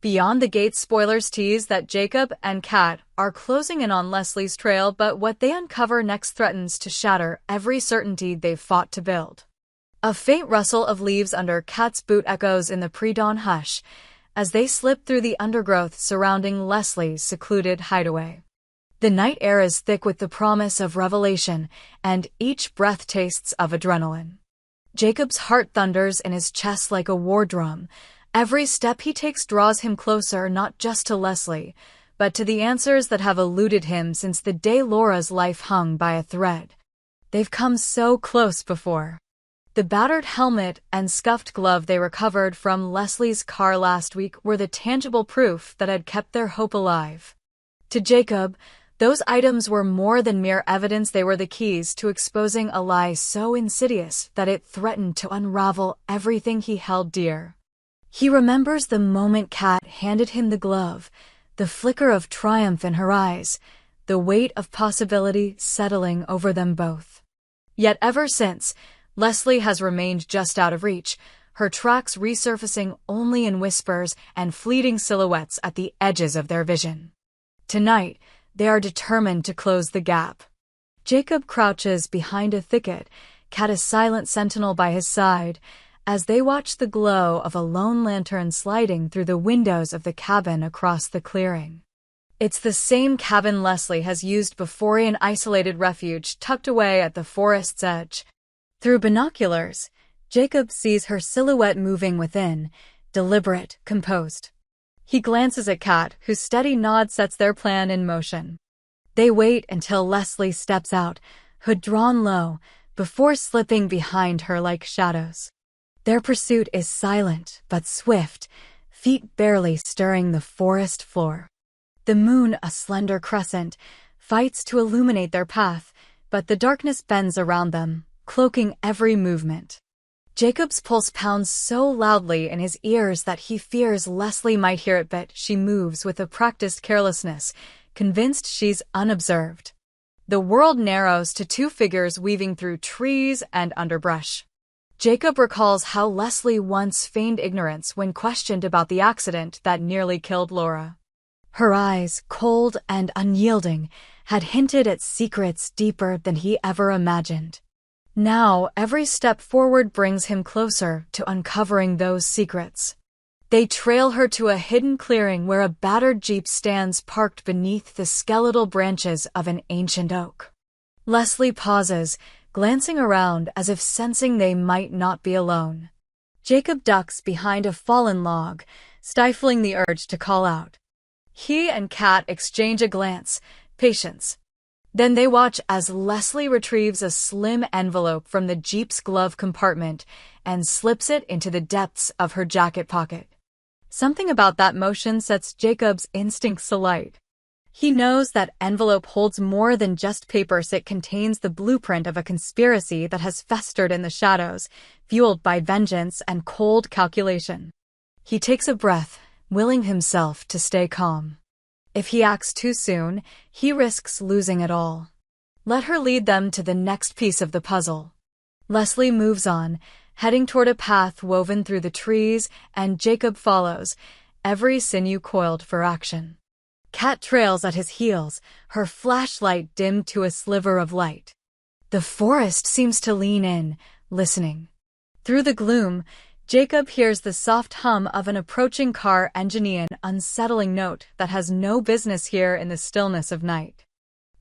Beyond the gate, spoilers tease that Jacob and Kat are closing in on Leslie's trail, but what they uncover next threatens to shatter every certainty they've fought to build. A faint rustle of leaves under Kat's boot echoes in the pre-dawn hush as they slip through the undergrowth surrounding Leslie's secluded hideaway. The night air is thick with the promise of revelation, and each breath tastes of adrenaline. Jacob's heart thunders in his chest like a war drum. Every step he takes draws him closer not just to Leslie, but to the answers that have eluded him since the day Laura's life hung by a thread. They've come so close before. The battered helmet and scuffed glove they recovered from Leslie's car last week were the tangible proof that had kept their hope alive. To Jacob, those items were more than mere evidence. They were the keys to exposing a lie so insidious that it threatened to unravel everything he held dear. He remembers the moment Kat handed him the glove, the flicker of triumph in her eyes, the weight of possibility settling over them both. Yet ever since, Leslie has remained just out of reach, her tracks resurfacing only in whispers and fleeting silhouettes at the edges of their vision. Tonight, they are determined to close the gap. Jacob crouches behind a thicket, Kat a silent sentinel by his side, as they watch the glow of a lone lantern sliding through the windows of the cabin across the clearing. It's the same cabin Leslie has used before, an isolated refuge tucked away at the forest's edge. Through binoculars, Jacob sees her silhouette moving within, deliberate, composed. He glances at Kat, whose steady nod sets their plan in motion. They wait until Leslie steps out, hood drawn low, before slipping behind her like shadows. Their pursuit is silent but swift, feet barely stirring the forest floor. The moon, a slender crescent, fights to illuminate their path, but the darkness bends around them, cloaking every movement. Jacob's pulse pounds so loudly in his ears that he fears Leslie might hear it, but she moves with a practiced carelessness, convinced she's unobserved. The world narrows to two figures weaving through trees and underbrush. Jacob recalls how Leslie once feigned ignorance when questioned about the accident that nearly killed Laura. Her eyes, cold and unyielding, had hinted at secrets deeper than he ever imagined. Now, every step forward brings him closer to uncovering those secrets. They trail her to a hidden clearing where a battered jeep stands parked beneath the skeletal branches of an ancient oak. Leslie pauses, glancing around as if sensing they might not be alone. Jacob ducks behind a fallen log, stifling the urge to call out. He and Kat exchange a glance, patience. Then they watch as Leslie retrieves a slim envelope from the Jeep's glove compartment and slips it into the depths of her jacket pocket. Something about that motion sets Jacob's instincts alight. He knows that envelope holds more than just papers. It contains the blueprint of a conspiracy that has festered in the shadows, fueled by vengeance and cold calculation. He takes a breath, willing himself to stay calm. If he acts too soon, he risks losing it all. Let her lead them to the next piece of the puzzle. Leslie moves on, heading toward a path woven through the trees, and Jacob follows, every sinew coiled for action. Kat trails at his heels, her flashlight dimmed to a sliver of light. The forest seems to lean in, listening. Through the gloom, Jacob hears the soft hum of an approaching car engine, an unsettling note that has no business here in the stillness of night.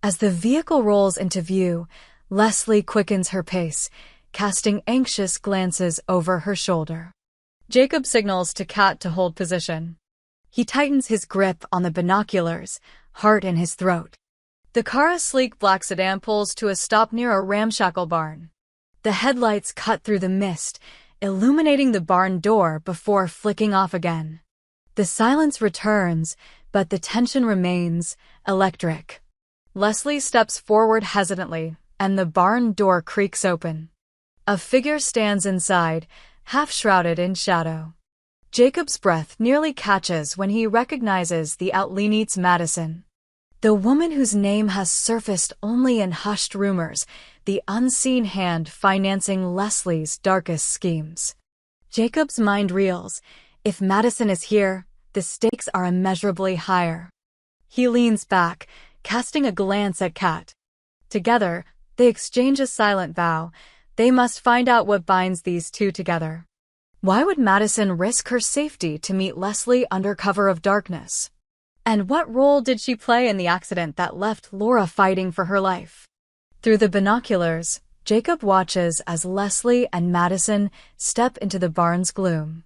As the vehicle rolls into view, Leslie quickens her pace, casting anxious glances over her shoulder. Jacob signals to Kat to hold position. He tightens his grip on the binoculars, heart in his throat. The car, a sleek black sedan, pulls to a stop near a ramshackle barn. The headlights cut through the mist, illuminating the barn door before flicking off again. The silence returns, but the tension remains, electric. Leslie steps forward hesitantly, and the barn door creaks open. A figure stands inside, half-shrouded in shadow. Jacob's breath nearly catches when he recognizes the outlane's Madison. The woman whose name has surfaced only in hushed rumors, the unseen hand financing Leslie's darkest schemes. Jacob's mind reels. If Madison is here, the stakes are immeasurably higher. He leans back, casting a glance at Kat. Together, they exchange a silent vow. They must find out what binds these two together. Why would Madison risk her safety to meet Leslie under cover of darkness? And what role did she play in the accident that left Laura fighting for her life? Through the binoculars, Jacob watches as Leslie and Madison step into the barn's gloom.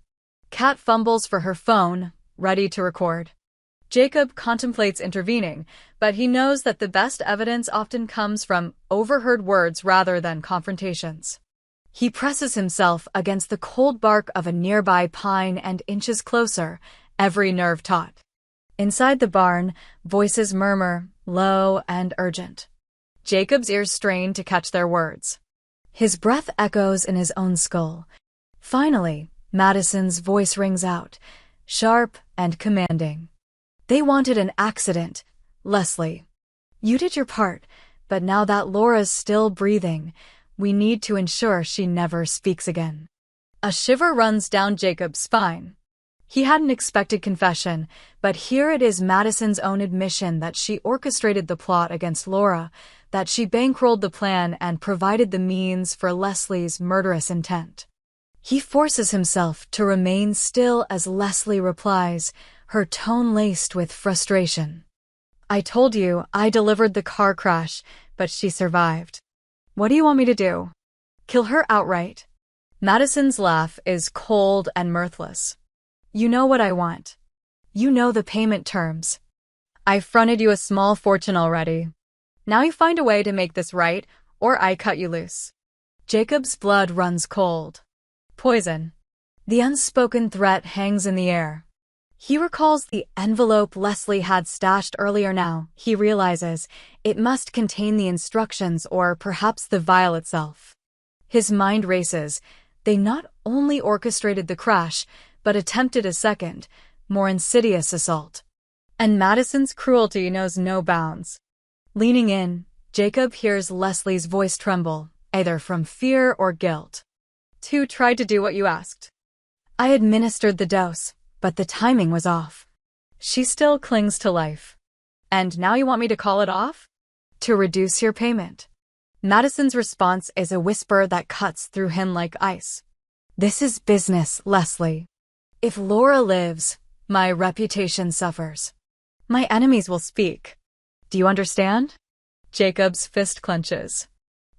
Kat fumbles for her phone, ready to record. Jacob contemplates intervening, but he knows that the best evidence often comes from overheard words rather than confrontations. He presses himself against the cold bark of a nearby pine and inches closer, every nerve taut. Inside the barn, voices murmur, low and urgent. Jacob's ears strain to catch their words. His breath echoes in his own skull. Finally, Madison's voice rings out, sharp and commanding. They wanted an accident, Leslie. You did your part, but now that Laura's still breathing, we need to ensure she never speaks again. A shiver runs down Jacob's spine. He hadn't expected confession, but here it is, Madison's own admission that she orchestrated the plot against Laura, that she bankrolled the plan and provided the means for Leslie's murderous intent. He forces himself to remain still as Leslie replies, her tone laced with frustration. I told you I delivered the car crash, but she survived. What do you want me to do? Kill her outright? Madison's laugh is cold and mirthless. You know what I want. You know the payment terms. I fronted you a small fortune already. Now you find a way to make this right, or I cut you loose. Jacob's blood runs cold. Poison. The unspoken threat hangs in the air. He recalls the envelope Leslie had stashed earlier. Now he realizes it must contain the instructions or perhaps the vial itself. His mind races. They not only orchestrated the crash, but attempted a second, more insidious assault. And Madison's cruelty knows no bounds. Leaning in, Jacob hears Leslie's voice tremble, either from fear or guilt. Two tried to do what you asked. I administered the dose, but the timing was off. She still clings to life. And now you want me to call it off? To reduce your payment. Madison's response is a whisper that cuts through him like ice. This is business, Leslie. If Laura lives, my reputation suffers. My enemies will speak. Do you understand? Jacob's fist clenches.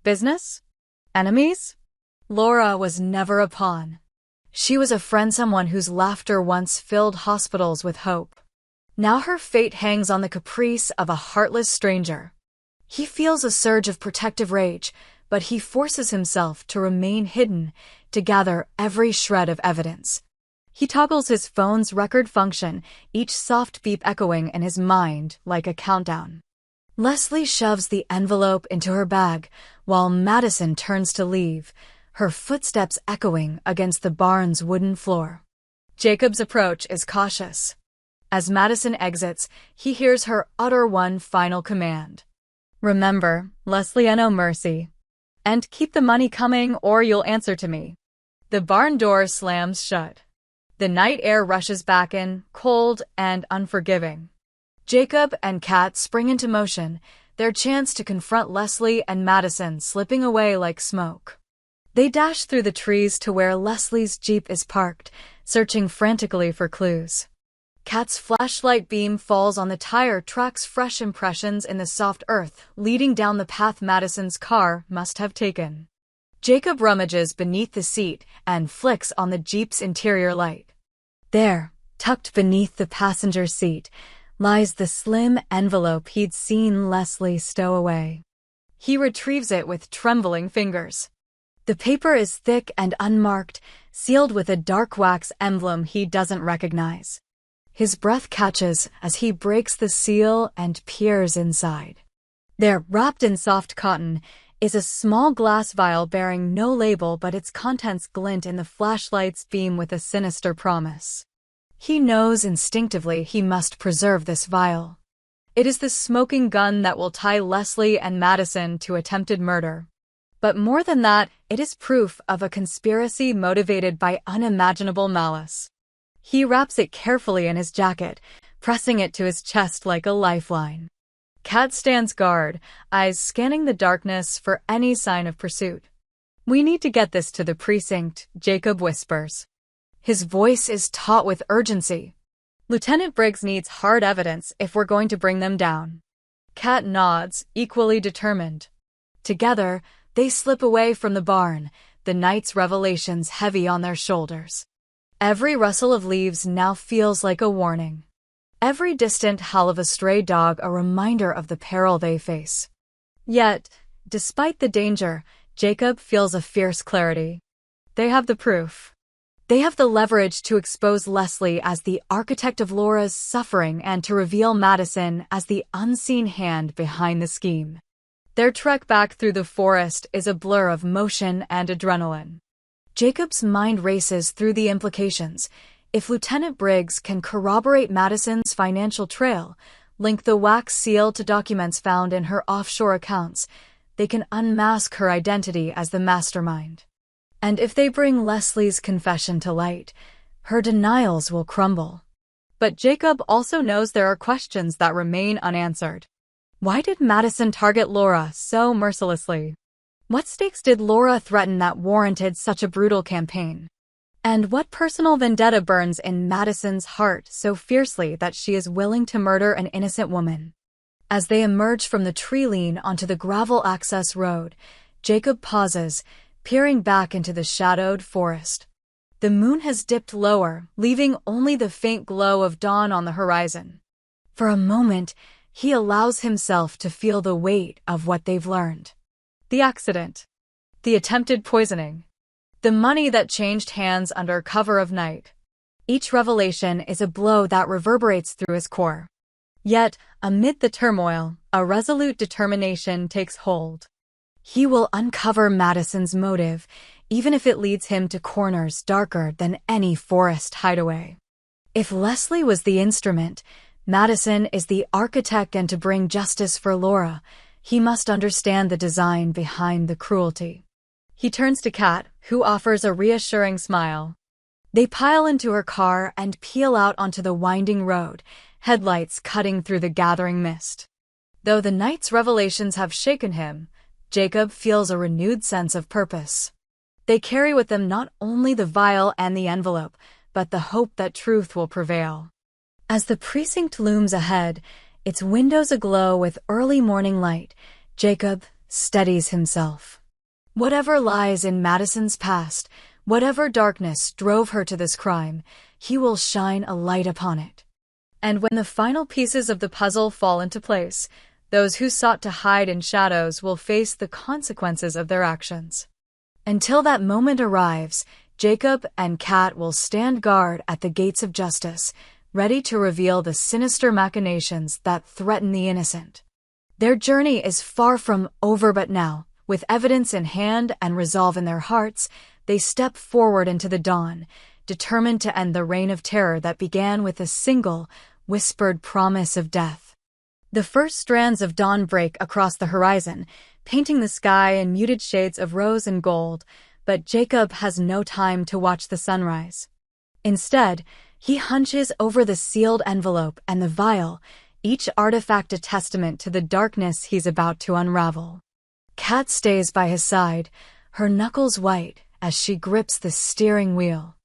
Business? Enemies? Laura was never a pawn. She was a friend, someone whose laughter once filled hospitals with hope. Now her fate hangs on the caprice of a heartless stranger. He feels a surge of protective rage, but he forces himself to remain hidden, to gather every shred of evidence. He toggles his phone's record function, each soft beep echoing in his mind like a countdown. Leslie shoves the envelope into her bag, while Madison turns to leave, her footsteps echoing against the barn's wooden floor. Jacob's approach is cautious. As Madison exits, he hears her utter one final command. Remember, Leslie, no mercy. And keep the money coming or you'll answer to me. The barn door slams shut. The night air rushes back in, cold and unforgiving. Jacob and Kat spring into motion, their chance to confront Leslie and Madison slipping away like smoke. They dash through the trees to where Leslie's Jeep is parked, searching frantically for clues. Kat's flashlight beam falls on the tire tracks, fresh impressions in the soft earth, leading down the path Madison's car must have taken. Jacob rummages beneath the seat and flicks on the Jeep's interior light. There, tucked beneath the passenger seat, lies the slim envelope he'd seen Leslie stow away. He retrieves it with trembling fingers. The paper is thick and unmarked, sealed with a dark wax emblem he doesn't recognize. His breath catches as he breaks the seal and peers inside. There, wrapped in soft cotton, is a small glass vial bearing no label, but its contents glint in the flashlight's beam with a sinister promise. He knows instinctively he must preserve this vial. It is the smoking gun that will tie Leslie and Madison to attempted murder. But more than that, it is proof of a conspiracy motivated by unimaginable malice. He wraps it carefully in his jacket, pressing it to his chest like a lifeline. Kat stands guard, eyes scanning the darkness for any sign of pursuit. "We need to get this to the precinct," Jacob whispers. His voice is taut with urgency. "Lieutenant Briggs needs hard evidence if we're going to bring them down." Kat nods, equally determined. Together, they slip away from the barn, the night's revelations heavy on their shoulders. Every rustle of leaves now feels like a warning. Every distant howl of a stray dog a reminder of the peril they face. Yet, despite the danger, Jacob feels a fierce clarity. They have the proof. They have the leverage to expose Leslie as the architect of Laura's suffering and to reveal Madison as the unseen hand behind the scheme. Their trek back through the forest is a blur of motion and adrenaline. Jacob's mind races through the implications. If Lieutenant Briggs can corroborate Madison's financial trail, link the wax seal to documents found in her offshore accounts, they can unmask her identity as the mastermind. And if they bring Leslie's confession to light, her denials will crumble. But Jacob also knows there are questions that remain unanswered. Why did Madison target Laura so mercilessly? What stakes did Laura threaten that warranted such a brutal campaign? And what personal vendetta burns in Madison's heart so fiercely that she is willing to murder an innocent woman? As they emerge from the tree lean onto the gravel access road, Jacob pauses, peering back into the shadowed forest. The moon has dipped lower, leaving only the faint glow of dawn on the horizon. For a moment, he allows himself to feel the weight of what they've learned. The accident. The attempted poisoning. The money that changed hands under cover of night. Each revelation is a blow that reverberates through his core. Yet, amid the turmoil, a resolute determination takes hold. He will uncover Madison's motive, even if it leads him to corners darker than any forest hideaway. If Leslie was the instrument, Madison is the architect, and to bring justice for Laura, he must understand the design behind the cruelty. He turns to Kat, who offers a reassuring smile. They pile into her car and peel out onto the winding road, headlights cutting through the gathering mist. Though the night's revelations have shaken him, Jacob feels a renewed sense of purpose. They carry with them not only the vial and the envelope, but the hope that truth will prevail. As the precinct looms ahead, its windows aglow with early morning light, Jacob steadies himself. Whatever lies in Madison's past, whatever darkness drove her to this crime, he will shine a light upon it. And when the final pieces of the puzzle fall into place, those who sought to hide in shadows will face the consequences of their actions. Until that moment arrives, Jacob and Kat will stand guard at the gates of justice, ready to reveal the sinister machinations that threaten the innocent. Their journey is far from over, but now, with evidence in hand and resolve in their hearts, they step forward into the dawn, determined to end the reign of terror that began with a single, whispered promise of death. The first strands of dawn break across the horizon, painting the sky in muted shades of rose and gold, but Jacob has no time to watch the sunrise. Instead, he hunches over the sealed envelope and the vial, each artifact a testament to the darkness he's about to unravel. Kat stays by his side, her knuckles white as she grips the steering wheel.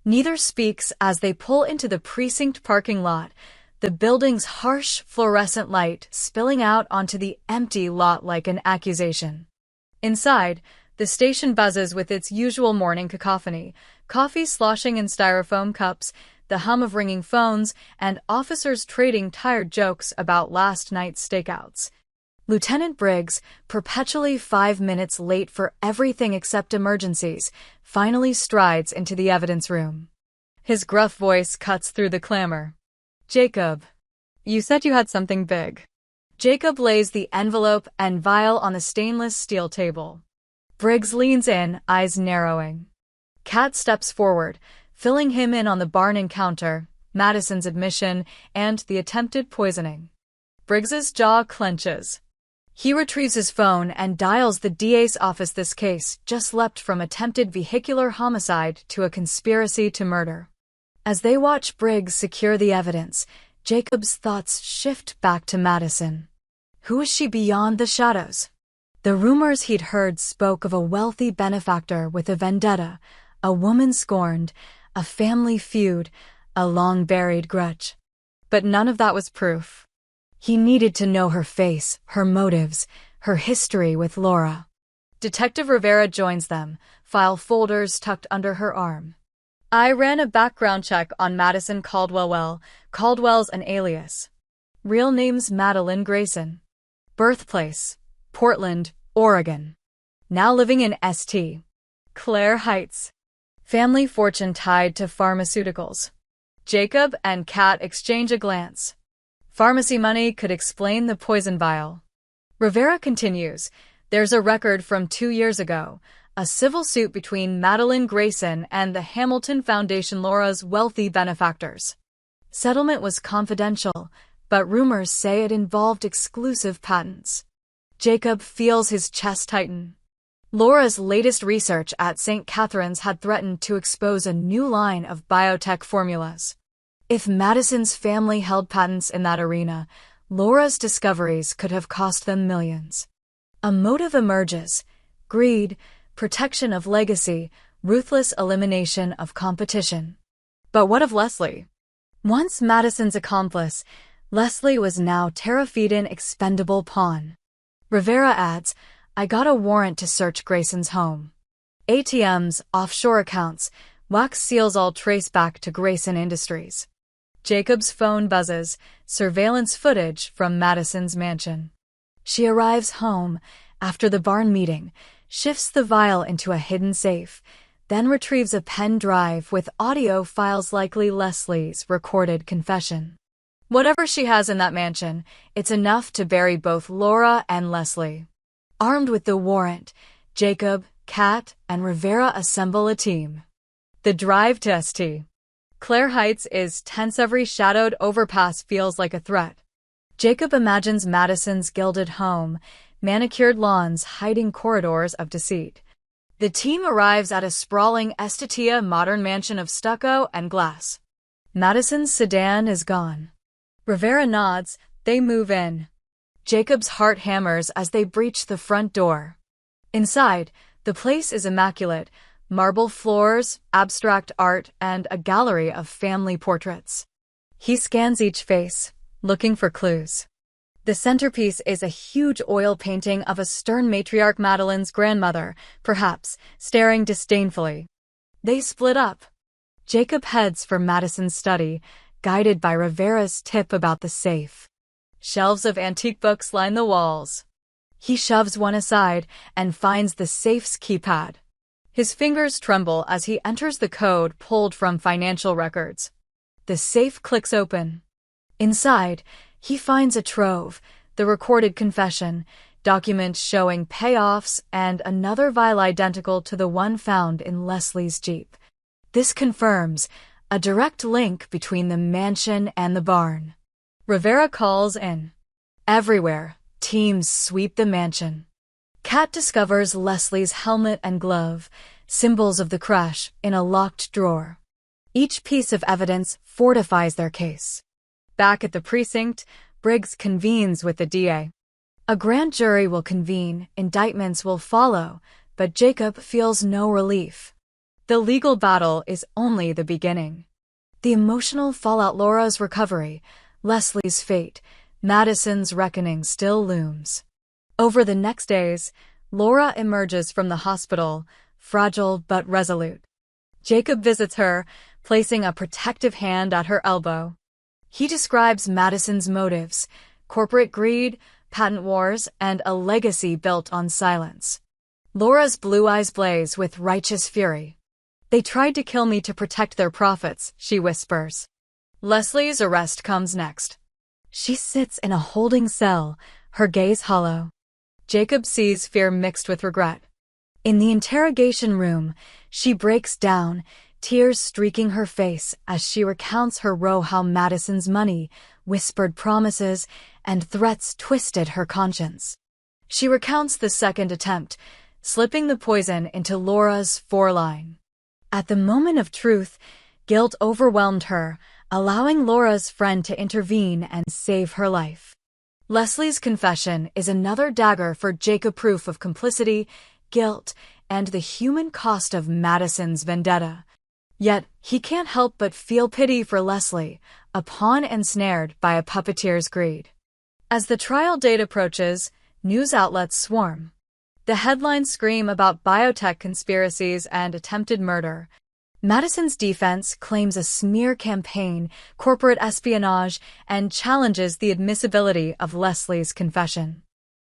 Neither speaks as they pull into the precinct parking lot, the building's harsh fluorescent light spilling out onto the empty lot like an accusation. Inside, the station buzzes with its usual morning cacophony, coffee sloshing in styrofoam cups, the hum of ringing phones, and officers trading tired jokes about last night's stakeouts. Lieutenant Briggs, perpetually 5 minutes late for everything except emergencies, finally strides into the evidence room. His gruff voice cuts through the clamor. "Jacob, you said you had something big." Jacob lays the envelope and vial on the stainless steel table. Briggs leans in, eyes narrowing. Kat steps forward, filling him in on the barn encounter, Madison's admission, and the attempted poisoning. Briggs's jaw clenches. He retrieves his phone and dials the DA's office. This case just leapt from attempted vehicular homicide to a conspiracy to murder. As they watch Briggs secure the evidence, Jacob's thoughts shift back to Madison. Who is she beyond the shadows? The rumors he'd heard spoke of a wealthy benefactor with a vendetta, a woman scorned, a family feud, a long-buried grudge. But none of that was proof. He needed to know her face, her motives, her history with Laura. Detective Rivera joins them, file folders tucked under her arm. I ran a background check on Madison Caldwell. Caldwell's an alias. Real name's Madeline Grayson. Birthplace, Portland, Oregon. Now living in St. Clair Heights. Family fortune tied to pharmaceuticals. Jacob and Kat exchange a glance. Pharmacy money could explain the poison vial. Rivera continues, there's a record from 2 years ago, a civil suit between Madeline Grayson and the Hamilton Foundation, Laura's wealthy benefactors. Settlement was confidential, but rumors say it involved exclusive patents. Jacob feels his chest tighten. Laura's latest research at St. Catherine's had threatened to expose a new line of biotech formulas. If Madison's family held patents in that arena, Laura's discoveries could have cost them millions. A motive emerges: greed, protection of legacy, ruthless elimination of competition. But what of Leslie? Once Madison's accomplice, Leslie was now terra fiden expendable pawn. Rivera adds, I got a warrant to search Grayson's home. ATMs, offshore accounts, wax seals all trace back to Grayson Industries. Jacob's phone buzzes, surveillance footage from Madison's mansion. She arrives home after the barn meeting, shifts the vial into a hidden safe, then retrieves a pen drive with audio files, likely Leslie's recorded confession. Whatever she has in that mansion, it's enough to bury both Laura and Leslie. Armed with the warrant, Jacob, Kat, and Rivera assemble a team. The drive to St. Clair Heights is tense. Every shadowed overpass feels like a threat. Jacob imagines Madison's gilded home, manicured lawns hiding corridors of deceit. The team arrives at a sprawling Estetia modern mansion of stucco and glass. Madison's sedan is gone. Rivera nods, they move in. Jacob's heart hammers as they breach the front door. Inside, the place is immaculate, marble floors, abstract art, and a gallery of family portraits. He scans each face, looking for clues. The centerpiece is a huge oil painting of a stern matriarch, Madeline's grandmother, perhaps, staring disdainfully. They split up. Jacob heads for Madison's study, guided by Rivera's tip about the safe. Shelves of antique books line the walls. He shoves one aside and finds the safe's keypad. His fingers tremble as he enters the code pulled from financial records. The safe clicks open. Inside, he finds a trove, the recorded confession, documents showing payoffs, and another vial identical to the one found in Leslie's Jeep. This confirms a direct link between the mansion and the barn. Rivera calls in. Everywhere, teams sweep the mansion. Kat discovers Leslie's helmet and glove, symbols of the crash, in a locked drawer. Each piece of evidence fortifies their case. Back at the precinct, Briggs convenes with the DA. A grand jury will convene, indictments will follow, but Jacob feels no relief. The legal battle is only the beginning. The emotional fallout, Laura's recovery, Leslie's fate, Madison's reckoning still looms. Over the next days, Laura emerges from the hospital, fragile but resolute. Jacob visits her, placing a protective hand at her elbow. He describes Madison's motives: corporate greed, patent wars, and a legacy built on silence. Laura's blue eyes blaze with righteous fury. They tried to kill me to protect their profits, she whispers. Leslie's arrest comes next. She sits in a holding cell, her gaze hollow. Jacob sees fear mixed with regret. In the interrogation room, she breaks down, tears streaking her face as she recounts her woe, how Madison's money, whispered promises, and threats twisted her conscience. She recounts the second attempt, slipping the poison into Laura's foreline. At the moment of truth, Guilt overwhelmed her, allowing Laura's friend to intervene and save her life. Leslie's confession is another dagger for Jacob, proof of complicity, guilt, and the human cost of Madison's vendetta. Yet, he can't help but feel pity for Leslie, a pawn ensnared by a puppeteer's greed. As the trial date approaches, news outlets swarm. The headlines scream about biotech conspiracies and attempted murder. Madison's defense claims a smear campaign, corporate espionage, and challenges the admissibility of Leslie's confession.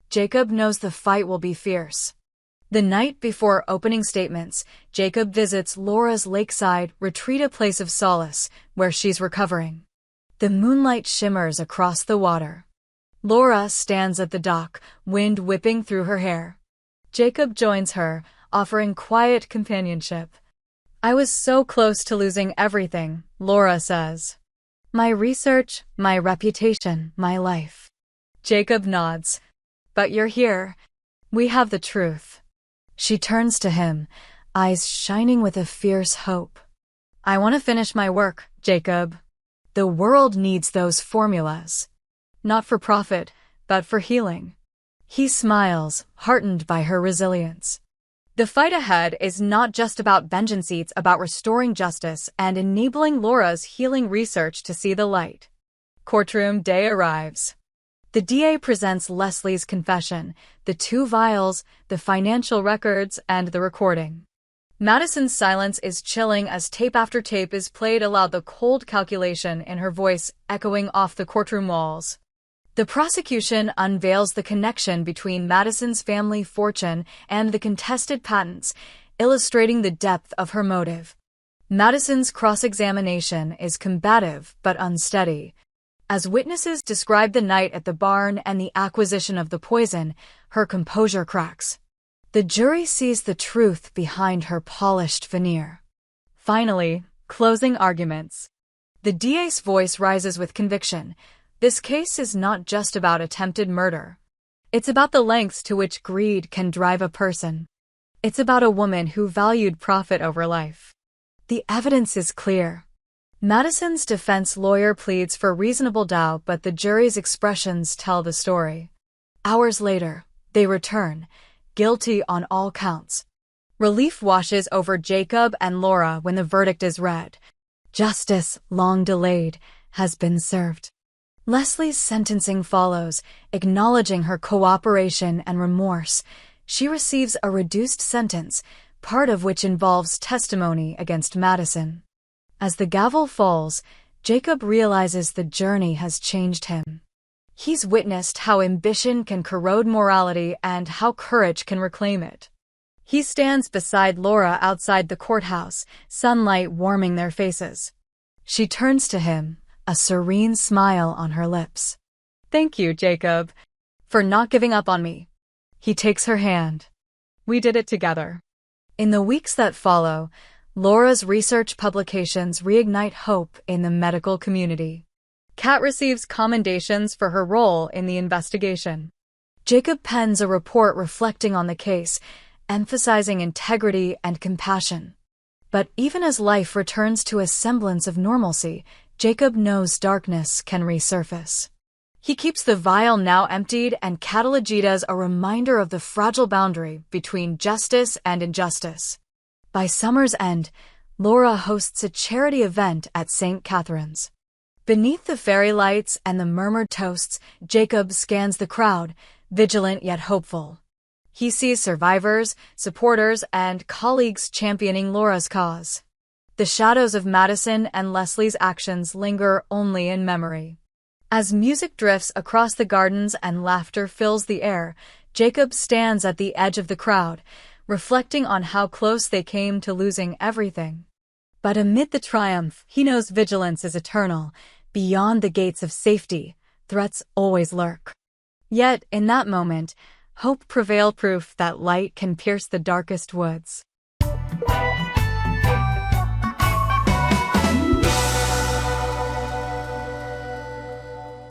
Jacob knows the fight will be fierce. The night before opening statements, Jacob visits Laura's lakeside retreat, a place of solace, where she's recovering. The moonlight shimmers across the water. Laura stands at the dock, wind whipping through her hair. Jacob joins her, offering quiet companionship. "I was so close to losing everything," Laura says. "My research, my reputation, my life." Jacob nods. "But you're here. We have the truth." She turns to him, eyes shining with a fierce hope. "I want to finish my work, Jacob. The world needs those formulas. Not for profit, but for healing." He smiles, heartened by her resilience. The fight ahead is not just about vengeance, it's about restoring justice and enabling Laura's healing research to see the light. Courtroom day arrives. The DA presents Leslie's confession, the 2 vials, the financial records, and the recording. Madison's silence is chilling as tape after tape is played aloud, the cold calculation in her voice echoing off the courtroom walls. The prosecution unveils the connection between Madison's family fortune and the contested patents, illustrating the depth of her motive. Madison's cross-examination is combative but unsteady. As witnesses describe the night at the barn and the acquisition of the poison, her composure cracks. The jury sees the truth behind her polished veneer. Finally, closing arguments. The DA's voice rises with conviction. This case is not just about attempted murder. It's about the lengths to which greed can drive a person. It's about a woman who valued profit over life. The evidence is clear. Madison's defense lawyer pleads for reasonable doubt, but the jury's expressions tell the story. Hours later, they return, guilty on all counts. Relief washes over Jacob and Laura when the verdict is read. Justice, long delayed, has been served. Leslie's sentencing follows, acknowledging her cooperation and remorse. She receives a reduced sentence, part of which involves testimony against Madison. As the gavel falls, Jacob realizes the journey has changed him. He's witnessed how ambition can corrode morality and how courage can reclaim it. He stands beside Laura outside the courthouse, sunlight warming their faces. She turns to him, a serene smile on her lips. "Thank you, Jacob, for not giving up on me." He takes her hand. "We did it together." In the weeks that follow, Laura's research publications reignite hope in the medical community. Kat receives commendations for her role in the investigation. Jacob pens a report reflecting on the case, emphasizing integrity and compassion. But even as life returns to a semblance of normalcy, Jacob knows darkness can resurface. He keeps the vial now emptied and cataloged as a reminder of the fragile boundary between justice and injustice. By summer's end, Laura hosts a charity event at St. Catherine's. Beneath the fairy lights and the murmured toasts, Jacob scans the crowd, vigilant yet hopeful. He sees survivors, supporters, and colleagues championing Laura's cause. The shadows of Madison and Leslie's actions linger only in memory. As music drifts across the gardens and laughter fills the air, Jacob stands at the edge of the crowd, reflecting on how close they came to losing everything. But amid the triumph, he knows vigilance is eternal. Beyond the gates of safety, threats always lurk. Yet, in that moment, hope prevails, proof that light can pierce the darkest woods.